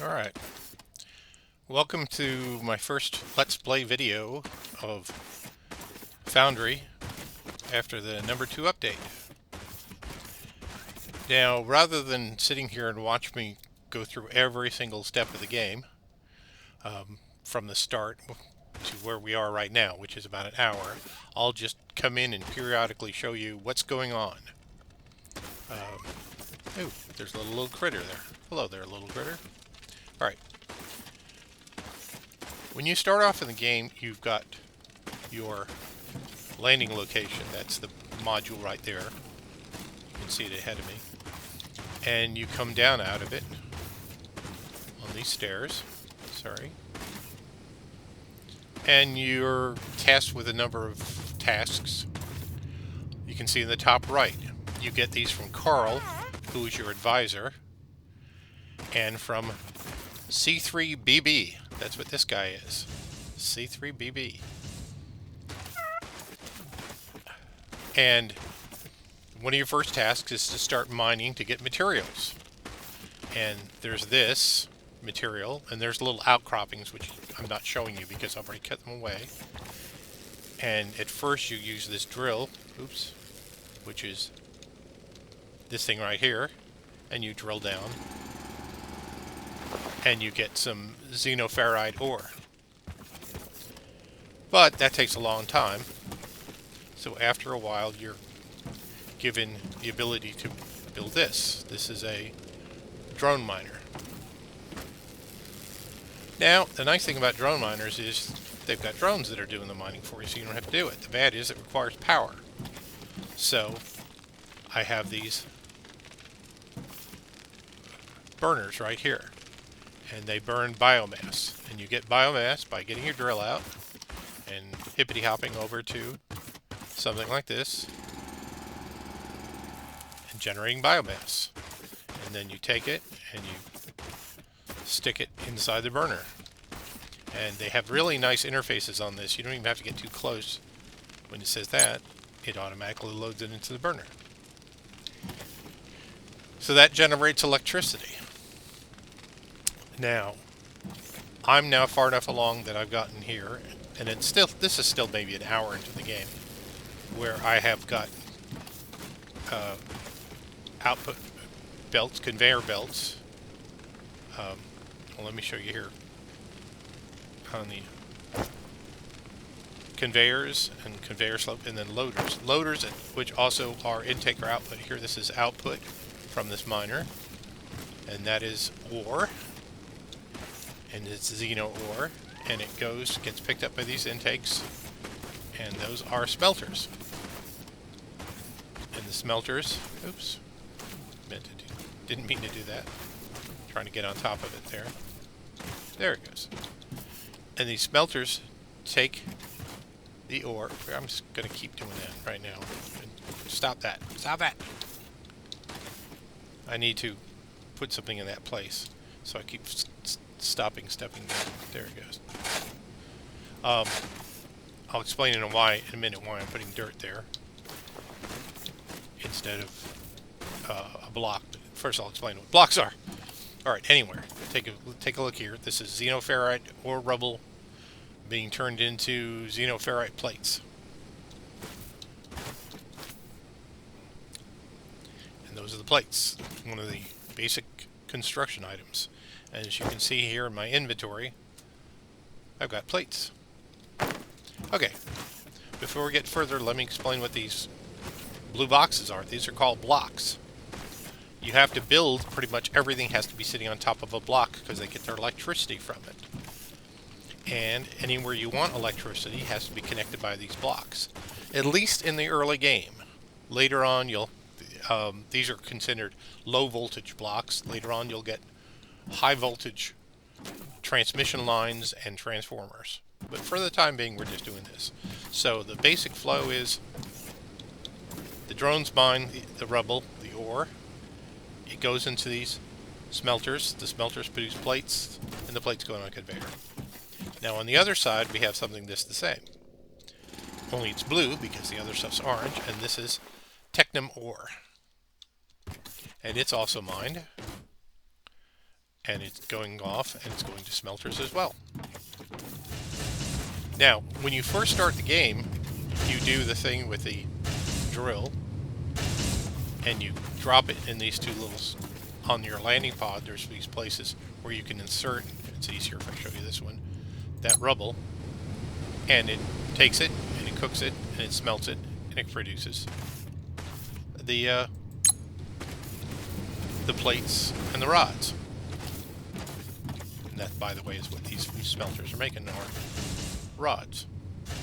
Alright, welcome to my first Let's Play video of Foundry after the number 2 update. Now, rather than sitting here and watch me go through every single step of the game, from the start to where we are right now, which is about an hour, I'll just come in and periodically show you what's going on. Ooh, there's a little critter there. Hello there, little critter. Alright. When you start off in the game, you've got your landing location. That's the module right there. You can see it ahead of me. And you come down out of it on these stairs. Sorry. And you're tasked with a number of tasks. You can see in the top right. You get these from Carl, who is your advisor, and from C3BB. That's what this guy is. C3BB. And one of your first tasks is to start mining to get materials. And there's this material, and there's little outcroppings, which I'm not showing you because I've already cut them away. And at first you use this drill, oops, which is this thing right here, and you drill down, and you get some xenoferrite ore. But that takes a long time, so after a while you're given the ability to build this. This is a drone miner. Now, the nice thing about drone miners is they've got drones that are doing the mining for you, so you don't have to do it. The bad is it requires power. So, I have these burners right here, and they burn biomass. And you get biomass by getting your drill out and hippity-hopping over to something like this and generating biomass. And then you take it and you stick it inside the burner. And they have really nice interfaces on this. You don't even have to get too close. When it says that, it automatically loads it into the burner. So that generates electricity. Now, I'm now far enough along that I've gotten here, and it's still, this is still maybe an hour into the game, where I have got output belts, conveyor belts. Well, let me show you here on the conveyors and conveyor slope, and then loaders. Loaders, which also are intake or output. Here, this is output from this miner, and that is ore. And it's xeno ore, and it gets picked up by these intakes, and those are smelters. And the smelters, oops, didn't mean to do that. Trying to get on top of it there. There it goes. And these smelters take the ore. I'm just going to keep doing that right now. Stop that. Stop that! I need to put something in that place, so I keep stepping down. There it goes. I'll explain in a minute why I'm putting dirt there instead of a block. But first, I'll explain what blocks are. All right. Anyway, take a look here. This is xenoferrite or rubble being turned into xenoferrite plates, and those are the plates. One of the basic construction items. And as you can see here in my inventory, I've got plates. Okay, before we get further, let me explain what these blue boxes are. These are called blocks. You have to build, pretty much everything has to be sitting on top of a block because they get their electricity from it. And anywhere you want electricity has to be connected by these blocks. At least in the early game. Later on, these are considered low voltage blocks. Later on, you'll get high voltage transmission lines and transformers. But for the time being, we're just doing this. So the basic flow is the drones mine the rubble, the ore. It goes into these smelters. The smelters produce plates, and the plates go on a conveyor. Now on the other side, we have something that's the same. Only it's blue because the other stuff's orange, and this is technum ore. And it's also mined. and it's going off, and it's going to smelters as well. Now, when you first start the game, you do the thing with the drill, and you drop it in these two little, on your landing pod, there's these places where you can insert, it's easier if I show you this one, that rubble, and it takes it, and it cooks it, and it smelts it, and it produces the plates and the rods. And that, by the way, is what these smelters are making, are rods.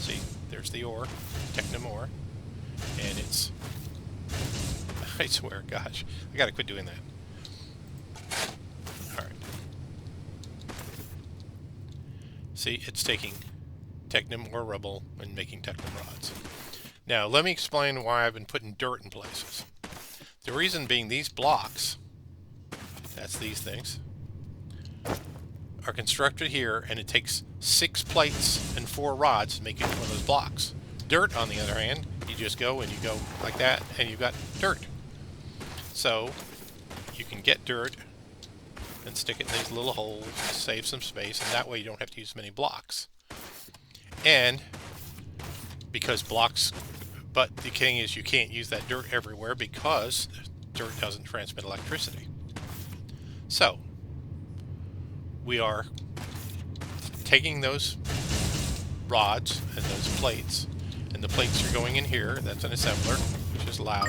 See, there's the ore, Technum ore, and it's, I swear, gosh, I gotta quit doing that. Alright. See, it's taking Technum ore rubble and making Technum rods. Now, let me explain why I've been putting dirt in places. The reason being, these blocks, that's these things, are constructed here, and it takes 6 plates and 4 rods to make each one of those blocks. Dirt, on the other hand, you just go and you go like that, and you've got dirt. So, you can get dirt and stick it in these little holes, save some space, and that way you don't have to use many blocks. And, because blocks, but the thing is, you can't use that dirt everywhere because dirt doesn't transmit electricity. So, we are taking those rods and those plates, and the plates are going in here. That's an assembler, which is loud.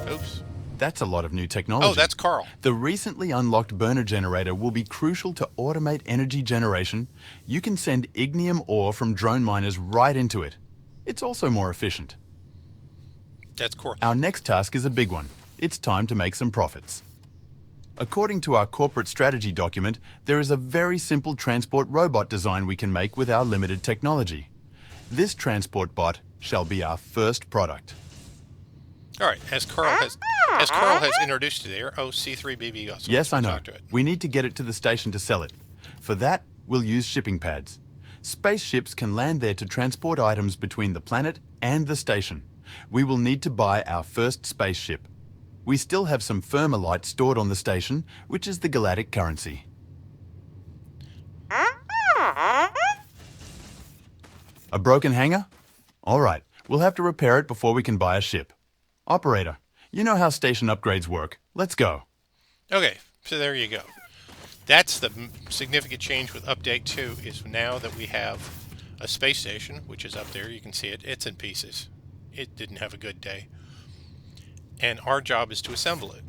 Oops. That's a lot of new technology. Oh, that's Carl. The recently unlocked burner generator will be crucial to automate energy generation. You can send ignium ore from drone miners right into it. It's also more efficient. That's Carl. Our next task is a big one. It's time to make some profits. According to our corporate strategy document, there is a very simple transport robot design we can make with our limited technology. This transport bot shall be our first product. All right, as Carl has introduced you there. Oh, C3BB also. Yes, I know. Talk to it. We need to get it to the station to sell it. For that, we'll use shipping pads. Spaceships can land there to transport items between the planet and the station. We will need to buy our first spaceship. We still have some Thermalite stored on the station, which is the galactic currency. A broken hangar? All right, we'll have to repair it before we can buy a ship. Operator, you know how station upgrades work. Let's go. Okay, so there you go. That's the significant change with Update 2, is now that we have a space station, which is up there. You can see it. It's in pieces. It didn't have a good day. And our job is to assemble it.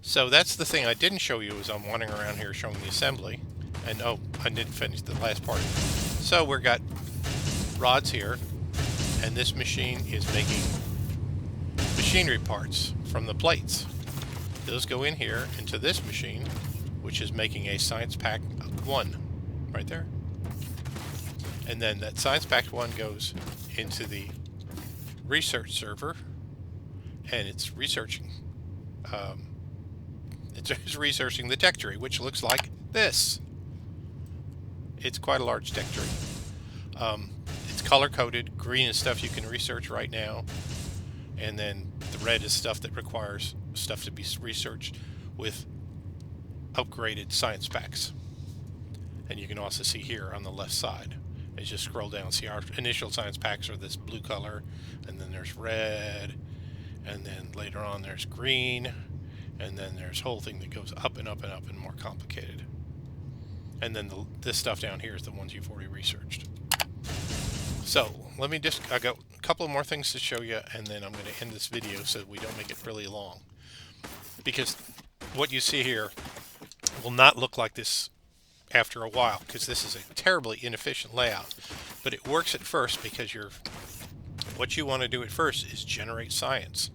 So that's the thing I didn't show you, as I'm wandering around here showing the assembly. And oh, I didn't finish the last part. So we've got rods here, and this machine is making machinery parts from the plates. Those go in here into this machine, which is making a Science Pack 1 right there. And then that Science Pack 1 goes into the research server, and it's researching researching the tech tree, which looks like this. It's quite a large tech tree. It's color coded. Green is stuff you can research right now, and then the red is stuff that requires stuff to be researched with upgraded science packs. And you can also see here on the left side, as you scroll down, see our initial science packs are this blue color, and then there's red, and then later on there's green, and then there's a whole thing that goes up and up and up and more complicated. And then this stuff down here is the ones you've already researched. So let me just, I got a couple of more things to show you, and then I'm going to end this video so that we don't make it really long. Because what you see here will not look like this after a while, because this is a terribly inefficient layout. But it works at first because what you want to do at first is generate science.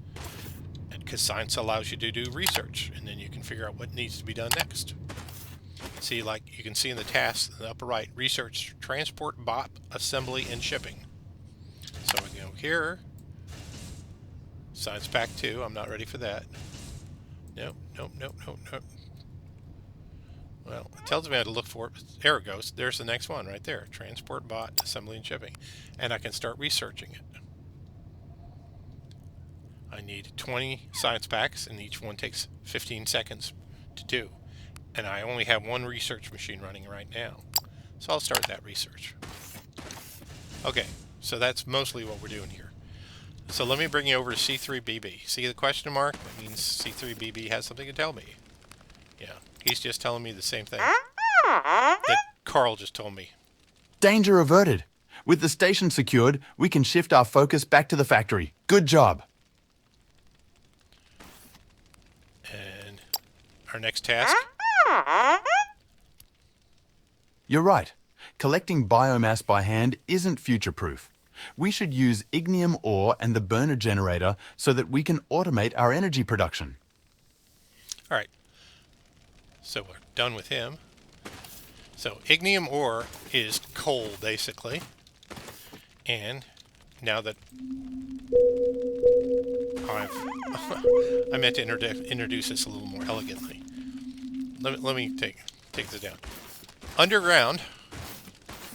Because science allows you to do research, and then you can figure out what needs to be done next. See, like you can see in the task in the upper right, research, transport, bot, assembly, and shipping. So we go here, Science Pack 2, I'm not ready for that. Nope. Well, it tells me how to look for it. There it goes. There's the next one right there. Transport, bot, assembly, and shipping. And I can start researching it. I need 20 science packs, and each one takes 15 seconds to do. And I only have one research machine running right now. So I'll start that research. Okay, so that's mostly what we're doing here. So let me bring you over to C3BB. See the question mark? That means C3BB has something to tell me. Yeah, he's just telling me the same thing that Carl just told me. Danger averted. With the station secured, we can shift our focus back to the factory. Good job. And our next task? You're right. Collecting biomass by hand isn't future-proof. We should use ignium ore and the burner generator so that we can automate our energy production. All right. So we're done with him. So ignium ore is coal, basically. And now that I meant to introduce this a little more elegantly. Let me take this down. Underground,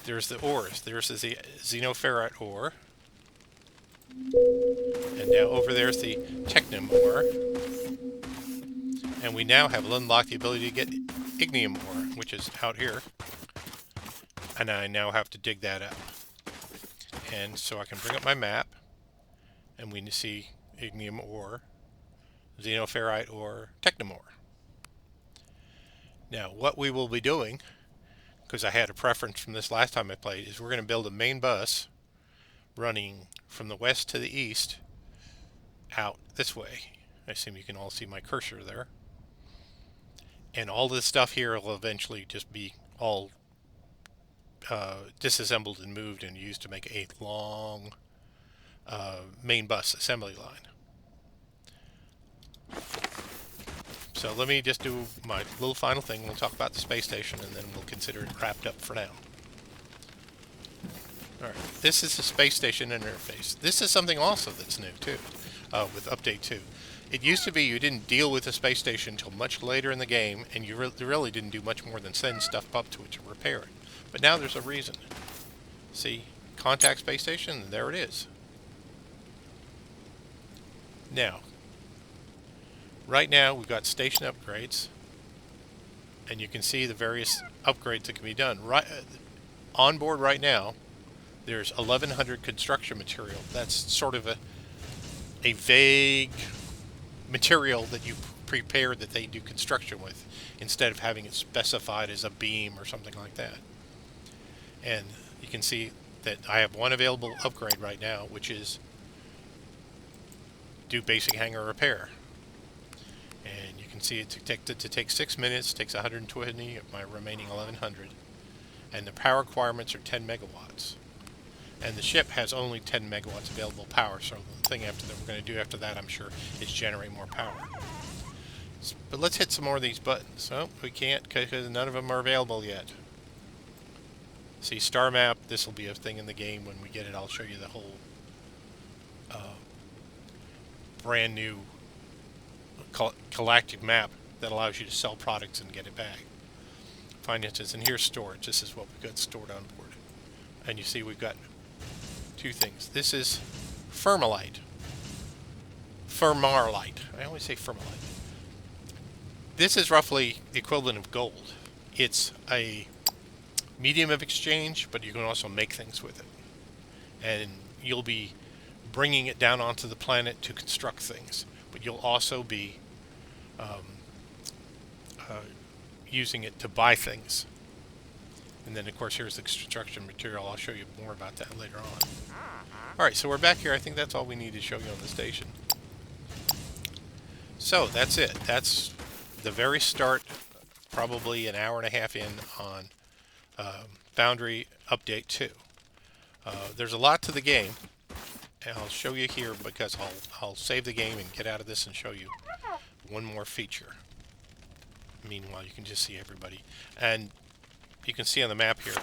there's the ores. There's the xenoferrite ore. And now over there's the technum ore. And we now have unlocked the ability to get ignium ore, which is out here. And I now have to dig that up. And so I can bring up my map, and we see ignium ore, xenoferrite ore, technum ore. Now, what we will be doing, because I had a preference from this last time I played, is we're going to build a main bus running from the west to the east out this way. I assume you can all see my cursor there. And all this stuff here will eventually just be all disassembled and moved and used to make a long main bus assembly line. So let me just do my little final thing. We'll talk about the space station and then we'll consider it wrapped up for now. Alright, this is the space station interface. This is something also that's new too, with update 2. It used to be you didn't deal with the space station until much later in the game, and you really didn't do much more than send stuff up to it to repair it. But now there's a reason. See, contact space station, and there it is. Now, right now we've got station upgrades, and you can see the various upgrades that can be done. Right on board right now, there's 1,100 construction material. That's sort of a vague material that you prepare that they do construction with, instead of having it specified as a beam or something like that. And you can see that I have one available upgrade right now, which is do basic hangar repair. And you can see it to take 6 minutes, takes 120 of my remaining 1,100. And the power requirements are 10 megawatts. And the ship has only 10 megawatts available power, so the thing that we're going to do after that, I'm sure, is generate more power. But let's hit some more of these buttons. Oh, we can't because none of them are available yet. See, star map, this will be a thing in the game. When we get it, I'll show you the whole brand new galactic map that allows you to sell products and get it back. Finances, and here's storage. This is what we've got stored on board. And you see we've got two things. This is Fermalite. Fermarlite. I always say Fermalite. This is roughly the equivalent of gold. It's a medium of exchange, but you can also make things with it. And you'll be bringing it down onto the planet to construct things. But you'll also be using it to buy things. And then, of course, here's the construction material. I'll show you more about that later on. Alright, so we're back here. I think that's all we need to show you on the station. So, that's it. That's the very start, probably an hour and a half in on Foundry Update 2. There's a lot to the game, and I'll show you here because I'll save the game and get out of this and show you one more feature. Meanwhile, you can just see everybody. And you can see on the map here,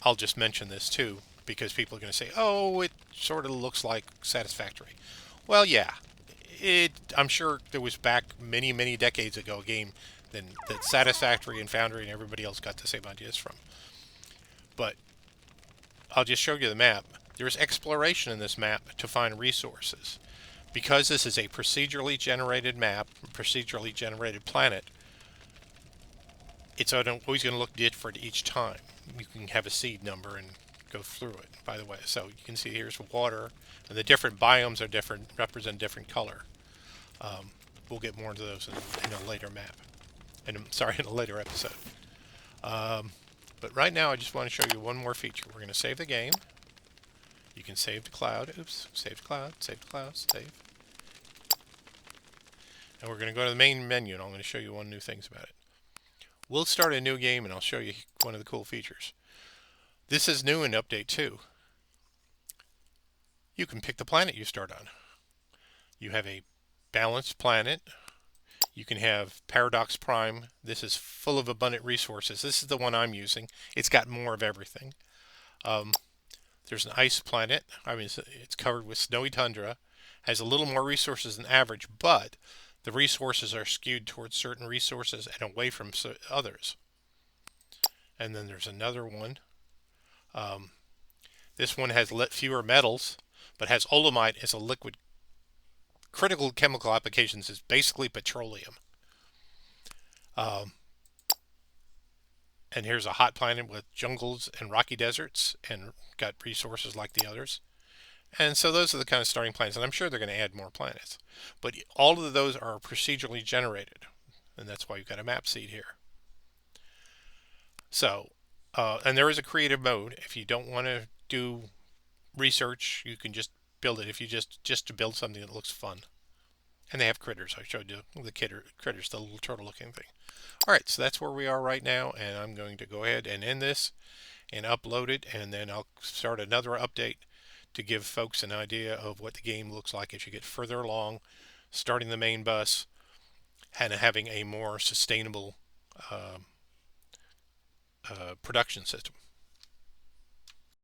I'll just mention this too, because people are going to say, oh, it sort of looks like Satisfactory. Well, yeah. I'm sure there was back many, many decades ago a game that Satisfactory and Foundry and everybody else got the same ideas from. But I'll just show you the map. There's exploration in this map to find resources. Because this is a procedurally generated map, procedurally generated planet, it's always going to look different each time. You can have a seed number and go through it, by the way. So you can see here's water, and the different biomes are different, represent different color. We'll get more into those in a later map. And I'm sorry, in a later episode. But right now, I just want to show you one more feature. We're going to save the game. You can save the cloud. Oops, save the cloud, save the cloud, save. And we're going to go to the main menu, and I'm going to show you one new things about it. We'll start a new game, and I'll show you one of the cool features. This is new in Update 2. You can pick the planet you start on. You have a balanced planet. You can have Paradox Prime. This is full of abundant resources. This is the one I'm using. It's got more of everything. There's an ice planet. I mean, it's covered with snowy tundra. Has a little more resources than average, but the resources are skewed towards certain resources and away from others. And then there's another one. This one has fewer metals, but has olamite as a liquid. Critical chemical applications is basically petroleum. And here's a hot planet with jungles and rocky deserts and got resources like the others. And so those are the kind of starting planets, and I'm sure they're going to add more planets. But all of those are procedurally generated, and that's why you've got a map seed here. So, and there is a creative mode. If you don't want to do research, you can just build it. If you just to build something that looks fun. And they have critters. I showed you the critters, the little turtle-looking thing. All right, so that's where we are right now, and I'm going to go ahead and end this and upload it, and then I'll start another update to give folks an idea of what the game looks like as you get further along, starting the main bus, and having a more sustainable production system.